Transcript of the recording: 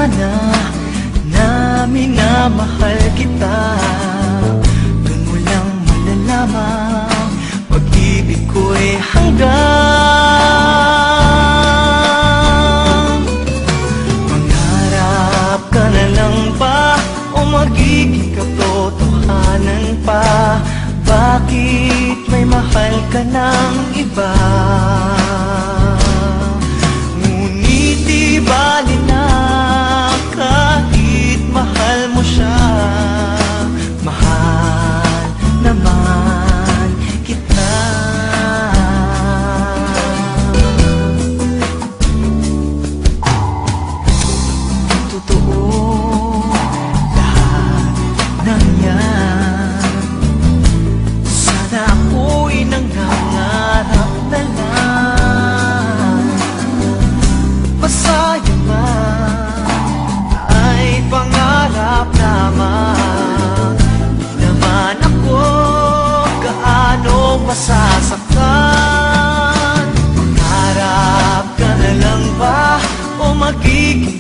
sana na minamahal kita. Doon mo lang malalaman pag-ibig ko'y hanggang. Mangarap ka na lang ba o magiging katotohanan pa? Bakit may mahal ka ng iba? Ngunit di bali na kahit mahal mo siya. Mahal naman kita. Totoo lahat ng yan. Sana ako'y nangangarap na lang. Masaya man ay pangarap lamang. Di naman ako gaano masasaktan. Mangarap ka na lang ba o magiging